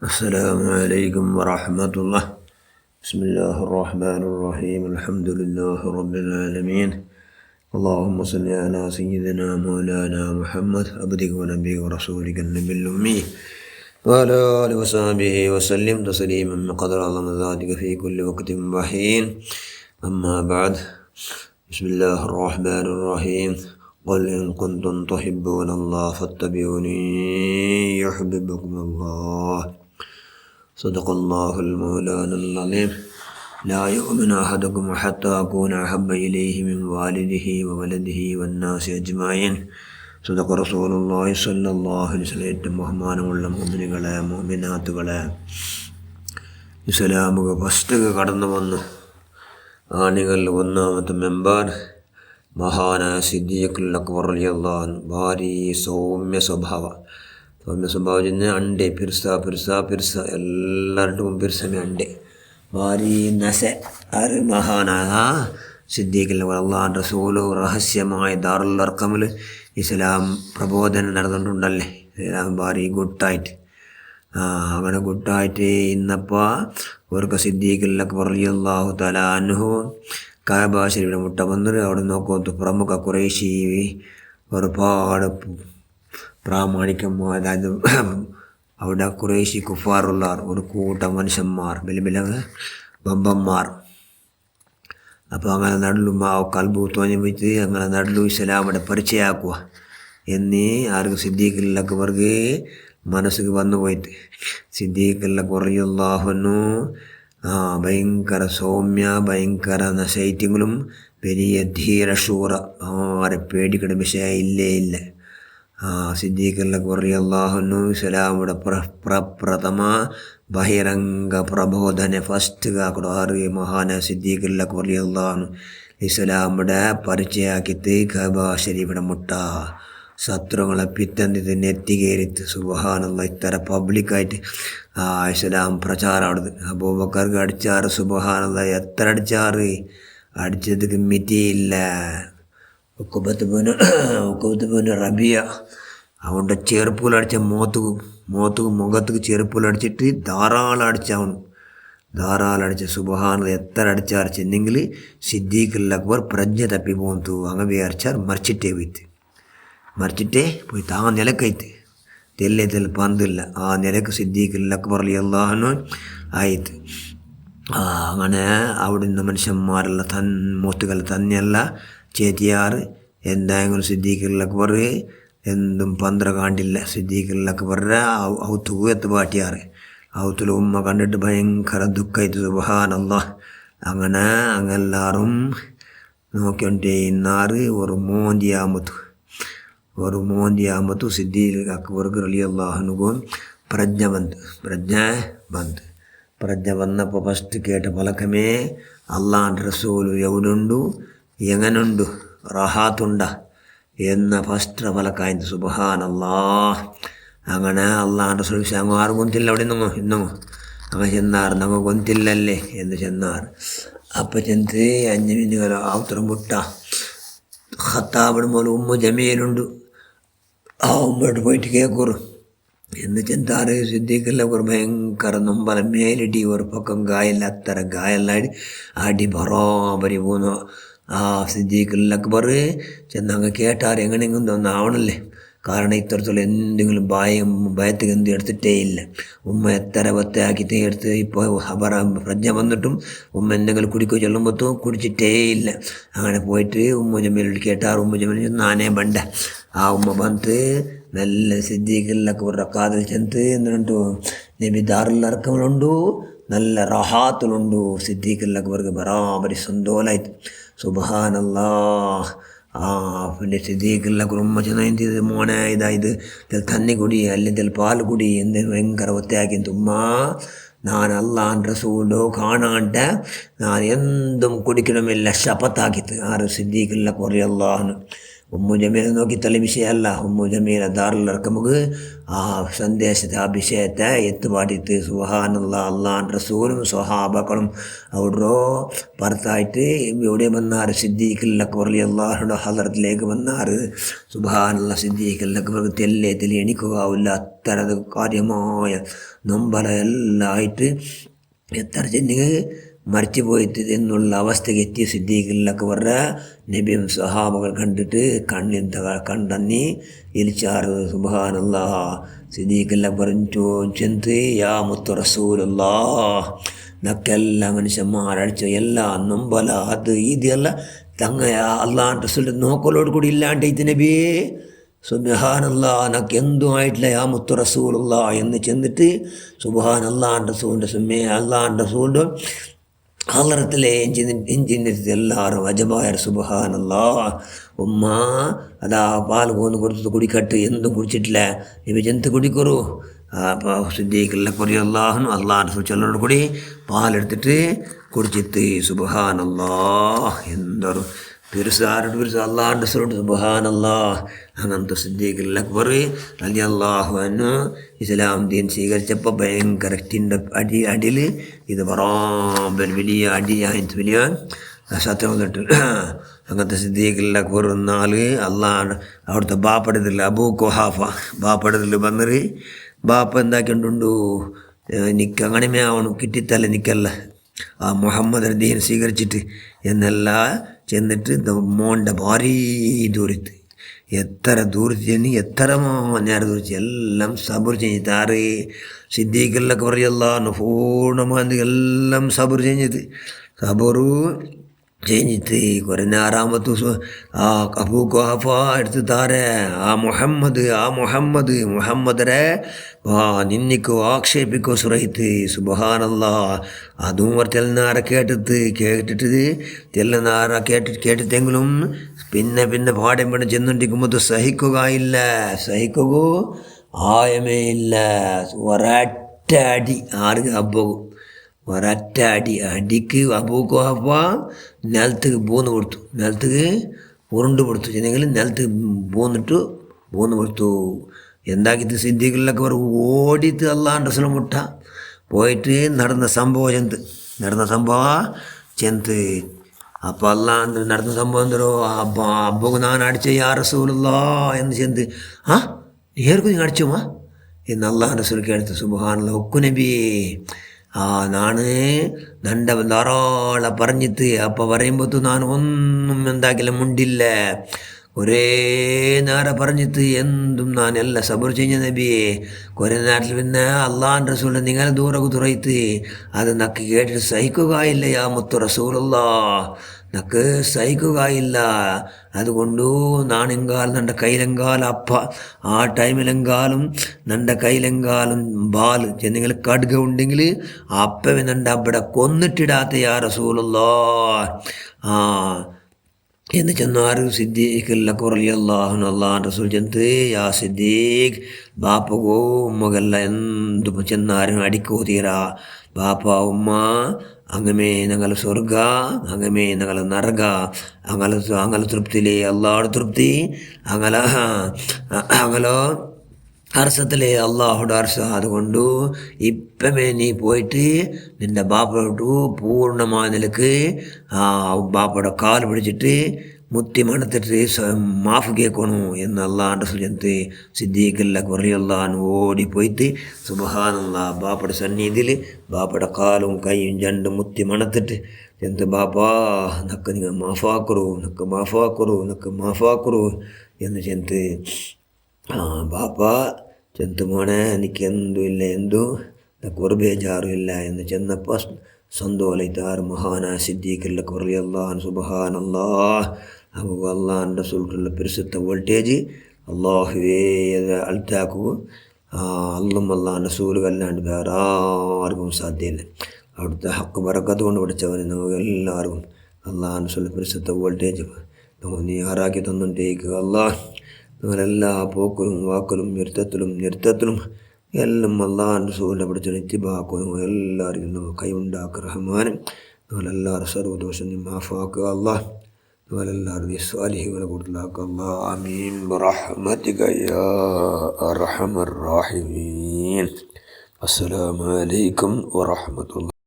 السلام عليكم ورحمة الله. بسم الله الرحمن الرحيم. الحمد لله رب العالمين. اللهم صل على سيدنا مولانا محمد عبدك ونبيك ورسولك النبي الأمي وعلى آله وصحبه وسلم تسليما بقدر عظم ذاتك في كل وقت وحين. أما بعد، بسم الله الرحمن الرحيم. قل إن كنتم تحبون الله فاتبعوني يحببكم الله. صدق الله المولانا العظيم. لا يؤمن أحدكم حتى أكون أحب إليه من والده وولده والناس أجمعين. صدق رسول الله صلى الله عليه وسلم. ബഹുമാനമുള്ള മുഅ്മിനുകളെ, മുഅ്മിനാത്തുകളെ, ഇസ്ലാമുക ഫസ്റ്റ് കടന്നു വന്നു ആണികൾ ഒന്നാമത്തെ മെമ്പർ മഹാനായ സിദ്ദീഖുൽ അക്ബർ റളിയല്ലാഹു അൻഹു. ഭാരി സൗമ്യ സ്വഭാവം ചെന്ന് ಅಂಡೆ ಪಿರ್ಸ ಎಲ್ಲರಟು ಪಿರ್ಸಮೆ ಅಂಡೆ ಭಾರಿ ನಸೆ ആര് മഹാനായ സിദ്ദീഖുൽ അള്ളാഹു റസൂല് രഹസ്യമായ ദാറുൽ അർഖമിൽ ഇസ്ലാം പ്രബോധനം നടന്നിട്ടുണ്ടല്ലേ. ഇസ്ലാം ഭാരി ഗുഡായിട്ട് അങ്ങനെ ഗുഡായിട്ട് ഇന്നപ്പോൾ അവർക്ക് സിദ്ദീഖുൽ അക്ബർ റളിയല്ലാഹു തആല അൻഹു കഅബ ശരീഫിന്റെ മുട്ട വന്നിട്ട് അവിടെ നോക്കുമ്പോൾ പ്രമുഖ ഖുറൈശി ഒരുപാട് പ്രാമാണികമായ, അതായത് അവിടെ ഖുറൈശി കുഫാറുള്ളവർ ഒരു കൂട്ടം മനുഷ്യന്മാർ, വലിയ ബമ്പന്മാർ. അപ്പോൾ അങ്ങനെ നടലു കൽബു തോന്നി വെച്ച് അങ്ങനെ നടലു ഇസ്ലാമിടെ പരിചയമാക്കുക എന്നീ ആർക്ക് സിദ്ദീഖുൽ അക്ബർക്ക് മനസ്സിൽ വന്നു പോയിട്ട്. സിദ്ദീഖുൽ അക്ബർ റളിയല്ലാഹു അൻഹു ഭയങ്കര സൗമ്യ, ഭയങ്കര നശൈത്യങ്ങളും വലിയ ധീരശൂര, ആരെ പേടിക്കണ വിഷയം ഇല്ല. സിദ്ദീഖുൽ അക്ബർ റളിയല്ലാഹു അൻഹു ഇസ്ലാമിയുടെ പ്രഥമ ബഹിരംഗ പ്രബോധന ഫസ്റ്റ് ആറ് മഹാന സിദ്ദീഖുൽ അക്ബർ റളിയല്ലാഹു അൻഹു ഇസ്ലാമിയുടെ പരിചയമാക്കിയിട്ട് കഅബ ശരീഫിയുടെ മുട്ട ശത്രുക്കളെ പിത്തന്തിട്ട് നെറ്റികേരിത്ത്. സുബ്ഹാനല്ലാഹ്, ഇത്ര പബ്ലിക്കായിട്ട് ഇസ്ലാം പ്രചാരം അവിടുന്ന്. അബൂബക്കർക്ക് അടിച്ചാറ്. സുബ്ഹാനല്ലാഹ്, എത്ര അടിച്ചത് മിറ്റിയില്ല. ഉഖബത്ത് റബിയ അവൻ്റെ ചെറുപ്പൂലടിച്ച മുഖത്തേക്ക് ചെറുപ്പൂലടിച്ചിട്ട് ധാരാളം അടിച്ച. സുബ്ഹാനല്ലാഹ്, എത്ര അടിച്ചാർ ചെന്നെങ്കിൽ സിദ്ദീഖുൽ അക്ബർ പ്രജ്ഞ തപ്പി പോന്തു. അങ്ങനെ വിചാരിച്ചാർ മരിച്ചിട്ടേ പോയി ആ നിലക്കൈത്ത് തെല്ലേത്തിൽ പന്തില്ല. ആ നിലക്ക് സിദ്ദീഖുൽ അക്ബർ റളിയല്ലാഹു അൻഹു ആയിട്ട്. അങ്ങനെ അവിടുന്ന് മനുഷ്യന്മാരെല്ലാം മൂത്തുകൾ തന്നെയല്ല ചേത്തിയാറ്. എന്തായെങ്കിലും സിദ്ദീഖുൽ അക്ബർ എന്തും പന്ത്ര കാണ്ടില്ല. സിദ്ദീഖുൽ അക്ബറിൻ്റെ ഔത്തുകു എത്തുപാട്ടിയാറ്. ഔത്തിൽ ഉമ്മ കണ്ടിട്ട് ഭയങ്കര ദുഃഖമായിട്ട്. സുബ്ഹാനല്ലാഹ്, അങ്ങനെ അങ്ങെല്ലാവരും നോക്കിയോണ്ടേ ഇന്നാറ് ഒരു മോന്തിയാമത്തു സിദ്ദീഖുൽ അക്ബർക്ക് റളിയല്ലാഹു അൻഹു പ്രജ്ഞ വന്നപ്പോൾ ഫസ്റ്റ് കേട്ട പലക്കമേ അള്ളാഹുവിൻ്റെ റസൂല് എവിടുണ്ടു, എങ്ങനുണ്ടു, റഹാത്തുണ്ട എന്ന ഫസ്റ്റ് പലക്കായത്. സുബ്ഹാനല്ലാഹ്, അങ്ങനെ അള്ളാഹുവിൻ്റെ റസൂൽ അങ്ങ് ആരും കൊന്തില്ല. അവിടെ ഇന്നോ അങ്ങനെ ചെന്നാറ്. ഞങ്ങൾ കൊന്തില്ലല്ലേ എന്ന് ചെന്നാറ്. അപ്പം ചെന്ന് 5 മിനിറ്റ് ആവുത്തരം മുട്ട ഖത്താബിന് പോലെ ഉമ്മ ജമീലുണ്ട്. ആ ഉമ്മയോട്ട് പോയിട്ട് കേൾക്കൂറ് എന്ന് ചെന്താറ്. സിദ്ദീഖുൽ അക്ബർ ഭയങ്കര നൊമ്പല മേലിടി. ഒരു പക്കം ഗായല്ല, അത്ര ഗായല്ലാടി അടി ബറാബരി പോന്നു. സിദ്ദീഖുൽ അക്ബർ ചെന്നങ്ങ് കേട്ടാറ്. എങ്ങനെയെങ്കിലും തോന്നാവണല്ലേ, കാരണം ഇത്തരത്തിലുള്ള എന്തെങ്കിലും ഭയത്തിൽ എന്തും എടുത്തിട്ടേ ഇല്ല. ഉമ്മ എത്ര വത്തയാക്കിയിട്ട് എടുത്ത് ഇപ്പോൾ പ്രജ്ഞ വന്നിട്ടും ഉമ്മ എന്തെങ്കിലും കുടിക്കോ ചൊല്ലുമ്പോഴത്തും കുടിച്ചിട്ടേ ഇല്ല. അങ്ങനെ പോയിട്ട് ഉമ്മ ജമീലിൽ കേട്ടാറ്. ഉമ്മ ജമീൽ നാനേ ബണ്ട. ആ ഉമ്മ ಬಂತು നല്ല സിദ്ദീഖുൽ അക്ബറുടെ കാതിൽ ചെന്ന് എന്നിട്ട് നബി ദാറുൽ അർഖമിലുണ്ട്, നല്ല റഹാത്തിലുണ്ട്. സിദ്ദീഖുൽ അക്ബർക്ക് ബറാബരി സന്തോലായിട്ട്. സുബ്ഹാനല്ലാഹ്, പിന്നെ സിദ്ദീഖുൽ അക്ബർ ഉമ്മ ചെന്ന് എന്ത് ചെയ്ത്, മോനെ ഇതായത് തന്നി കുടി അല്ലെങ്കിൽ പാൽ കുടി എന്ന് ഭയങ്കര ഒത്തയാക്കി. ഉമ്മ, ഞാൻ അള്ളാഹുവിൻ്റെ റസൂലോ കാണാണ്ട് ഞാൻ എന്തും കുടിക്കണമില്ല ശപത്താക്കിത്ത്. ആറ് സിദ്ദീഖുൽ അക്ബർ റളിയല്ലാഹു അൻഹു. ഉമ്മു ജമീല നോക്കി തള്ളി വിഷയമല്ല. ഉമ്മു ജമീല ദാറുൽ-അർഖമുക്ക് ആ സന്ദേശത്തെ ആ വിഷയത്തെ എത്തുപാടിയിട്ട് സുബ്ഹാനല്ലാഹ് അള്ളാഹുവിൻ്റെ റസൂലും സ്വഹാബക്കളും അവിടെ പുറത്തായിട്ട് എവിടെ വന്നാറ് സിദ്ദീഖുൽ അക്ബർ റളിയല്ലാഹുവിൻ്റെ ഹളറത്തിലേക്ക് വന്നാറ്. സുബ്ഹാനല്ലാഹ് സിദ്ദീഖുൽ അക്ബർക്ക് തെല്ലെ എണിക്കുകയില്ല. അത്ര കാര്യമായ നൊമ്പലെല്ലാം ആയിട്ട് എത്ര ചെന്നിങ് മരിച്ചു പോയിട്ട് എന്നുള്ള അവസ്ഥയ്ക്ക് എത്തിയ സിദ്ദീഖുൽ അക്ബറുടെ നബിയും സ്വഹാബകൾ കണ്ടിട്ട് കണ്ണന്നി ഇരിച്ചാറ്. സുബ്ഹാനല്ലാഹ് സിദ്ദീഖുൽ അക്ബർ ചെന്ത് യാ മുത്തു റസൂലുള്ളാഹ് നക്കെല്ല മനുഷ്യന്മാരടിച്ച എല്ലാ നൊമ്പല അത് ഇതെല്ലാം തങ്ങയ അള്ളാഹ് റസൂലിൻ്റെ നോക്കലോട് കൂടി ഇല്ലാണ്ട് ഇത് നബിയേ സുബ്ഹാനല്ലാഹ് നക്ക് എന്തും ആയിട്ടില്ല യാ മുത്തു റസൂലുള്ളാഹ് എന്ന് ചെന്നിട്ട് സുബ്ഹാനല്ലാഹ് റസൂലിൻ്റെ അള്ളാഹ് റസൂലിൻ്റെ ഹളറത്തിലെ എഞ്ചിനിട്ട് എല്ലാവരും അജബായ സുബ്ഹാനല്ലാഹ്. ഉമ്മ അതാ പാൽ പോന്ന് കൊടുത്തത് കുടിക്കട്ട് എന്തും കുടിച്ചിട്ടില്ല ഇവ ജന്ത് കുടിക്കൊറു. അപ്പോൾ സിദ്ദീഖുൽ അക്ബർ റളിയല്ലാഹു അള്ളാഹ് റസൂൽ ചൊല്ലോട് കൂടി പാലെടുത്തിട്ട് കുടിച്ചിട്ട് സുബ്ഹാനല്ലാഹ്. എന്തൊരു പെരുസാരോട് പെരുസ് അള്ളാഹുൻ്റെ റസൂലുണ്ട്. സുബ്ഹാനല്ലാഹ്. അങ്ങനത്തെ സിദ്ദീഖുൽ അക്ബർ റളിയല്ലാഹു അൻഹു ഇസ്ലാം ദീൻ സ്വീകരിച്ചപ്പോൾ ഭയങ്കരത്തിൻ്റെ അടിയിൽ ഇത് ബറാബർ വലിയ അടിയായിട്ട് വലിയ സത്യം വന്നിട്ട് അങ്ങനത്തെ സിദ്ദീഖുൽ അക്ബർ വന്നാൽ അള്ളാഹ് അവിടുത്തെ ബാപ്പടതില്ല അബൂ ഖുഹാഫ ബാപ്പടതിൽ വന്നിട്ട് ബാപ്പ എന്താക്കിയിട്ടുണ്ടു നിക്കങ്ങണിമേ ആവണം കിട്ടിത്തല്ല നിക്കല്ല ആ മുഹമ്മദ് ദീൻ സ്വീകരിച്ചിട്ട് എന്നെല്ലാം ചെന്നിട്ട് മോൻ്റെ ഭാരീ ദൂരത്ത് എത്ര ദൂരത്ത് ചെന്ന് എത്ര നേരം ദൂരത്ത് എല്ലാം സബർ ചെയ്താറ്. സിദ്ദീഖുൽ അക്ബർ റളിയല്ലാഹു പൂർണ്ണമായി എല്ലാം സബർ ചെയ്ത് സബറു കഴിഞ്ഞിട്ട് കുറേ നേരാമത്തെ ദിവസം ആ അബൂ ഖുഹാഫ എടുത്ത് താരെ ആ മുഹമ്മദരെ നിന്നിക്കോ ആക്ഷേപിക്കോ സുറൈത്ത്. സുബ്ഹാനല്ലാഹ്. അതും തെല്ലനാര കേട്ടിട്ട് തെല്ലനാര കേട്ടിട്ടെങ്കിലും പിന്നെ പാടം വേണം ചെന്നുണ്ടിരിക്കുമ്പോൾ സഹിക്കുകയില്ല. ആയമേ ഇല്ല. ഒരൊറ്റ അടി ആർക്ക് അബ്ബകും ഒരൊറ്റ അടിക്ക് അബൂ ഖുഹാഫ നിലത്തേക്ക് പോന്ന് കൊടുത്തു. നിലത്തേക്ക് ഉരുണ്ട് കൊടുത്തു. ചെന്നെങ്കിൽ നിലത്തേക്ക് പോന്ന് കൊടുത്തു. എന്താക്കിയിട്ട് സിദ്ദീഖുൽ അക്ബർ ഓടിയിട്ട് അള്ളാഹുൻ്റെ റസൂൽ മുട്ട പോയിട്ട് നടന്ന സംഭവം ചെന്ത് അപ്പോൾ അള്ളാഹ് നടന്ന സംഭവം എന്തോ അബ്ബക്ക് ഞാൻ അടിച്ച യാ റസൂലുള്ളാഹ് എന്ന് ചെന്ത് നേർക്കു നീ അടിച്ചുമാ എന്ന് അള്ളാഹുൻ്റെ റസൂൽ കേട്ടു. സുബ്ഹാനല്ലാഹ്. ഒക്കു നബിയേ നാണ് നണ്ട ധാരാളം പറഞ്ഞിട്ട് അപ്പം പറയുമ്പോൾ ഞാൻ ഒന്നും എന്താക്കില്ല മുണ്ടില്ല. ഒരേ നേരം പറഞ്ഞിട്ട് എന്തും ഞാൻ എല്ലാം സബർ ചെയ്യുന്ന നബിയെ. കുറേ നേരത്തിൽ പിന്നെ അള്ളാഹുൻ്റെ റസൂലിനെ നിങ്ങൾ ദൂരക്ക് തുറയിത്ത് അത് നക്ക് കേട്ടിട്ട് സഹിക്കുകയില്ല യാ മുത്തു റസൂലുള്ളാഹ്. നക്ക് സഹിക്കുകയില്ല. അതുകൊണ്ട് നാണെങ്കാലും നൻ്റെ കയ്യിലെങ്കാലും അപ്പ ആ ടൈമിലെങ്കാലും നൻ്റെ കയ്യിലെങ്കാലും ബാല് ചെന്നെങ്കിൽ കടുക ഉണ്ടെങ്കിൽ അപ്പവേ നൻ്റെ അവിടെ കൊന്നിട്ടിടാത്ത യാ റസൂലുള്ളാഹ് എന്ന് ചെന്നാറ്. സിദ്ദീഖുൽ അക്ബർ റളിയല്ലാഹു അൻഹു അള്ളാഹുൻ്റെ റസൂൽ ചെന്ന് യാ സിദ്ദീഖ് ബാപ്പകോ ഉമ്മകല്ല എന്തു ചെന്നാരും അടിക്കോ തീരാ. ബാപ്പ ഉമ്മ അങ്ങമേ ഞങ്ങൾ സ്വർഗ അങ്ങമേ ഞങ്ങൾ നരക അങ്ങനെ തൃപ്തിയിലെ അള്ളാഹുടെ തൃപ്തി അങ്ങലോ അർസത്തിലെ അള്ളാഹുടെ അർസ. അതുകൊണ്ട് ഇപ്പമേ നീ പോയിട്ട് നിൻ്റെ ബാപ്പയോട്ട് പൂർണ്ണമായ നിലക്ക് ബാപ്പയുടെ കാല് പിടിച്ചിട്ട് മുത്തി മണത്തിട്ട് മാഫ് കേൾക്കണു എന്ന് അള്ളാഹുൻ്റെ സുജന്ത്. സിദ്ദീഖുൽ അക്ബർ റളിയല്ലാഹു അൻഹു ഓടിപ്പോയിട്ട് സുബ്ഹാനല്ലാഹ് ബാപ്പയുടെ സന്നിധിയിൽ ബാപ്പയുടെ കാലും കൈയും രണ്ടും മുത്തി മണത്തിട്ട് ചെന്ത് ബാപ്പാ നക്ക് നിങ്ങൾ മാഫാക്കുറു എന്ന് ചെന്ത്. ബാപ്പ ചെന്ത് മോനെ എനിക്കെന്തും ഇല്ല നക്ക് ഒരു ബേജാറും ഇല്ല എന്ന് ചെന്നപ്പോൾ സന്തോലിത്താർ മഹാനായ സിദ്ദീഖുൽ അക്ബർ റളിയല്ലാഹു അൻഹു. സുബ്ഹാനല്ലാഹ്. നമുക്ക് അള്ളാഹുൻ്റെ റസൂലിലുള്ള പരിശുദ്ധ വോൾട്ടേജ് അള്ളാഹുവേ അൾത്താക്കുക. അള്ളാഹുൻ്റെ റസൂൽ അല്ലാണ്ട് വേറെ ആർക്കും സാധ്യമല്ല. അവിടുത്തെ ഹക്ക് ബറക്കത്ത് കൊണ്ട് പഠിച്ചവന് നമുക്ക് എല്ലാവർക്കും അള്ളാഹുൻ്റെ റസൂലിൻ്റെ പരിശുദ്ധ വോൾട്ടേജ് നമുക്ക് നീ ആറാക്കി തന്നുകൊണ്ടേക്കുക. അള്ളാഹ് നിങ്ങളെല്ലാ പോക്കലും വാക്കലും നിർത്തത്തിലും എല്ലാം അള്ളാഹുൻ്റെ റസൂലിനെ പഠിച്ച ഇത്തിബാക്കും എല്ലാവർക്കും നമുക്ക് കൈ ഉണ്ടാക്കുക. റഹ്മാനും നിങ്ങളെല്ലാവരും സർവ്വദോഷം നീ മാഫാക്കുക. അള്ളാഹ് وعلى الأرض الصالحين والقدلاك الله آمين برحمتك يا أرحم الراحمين. السلام عليكم ورحمة الله.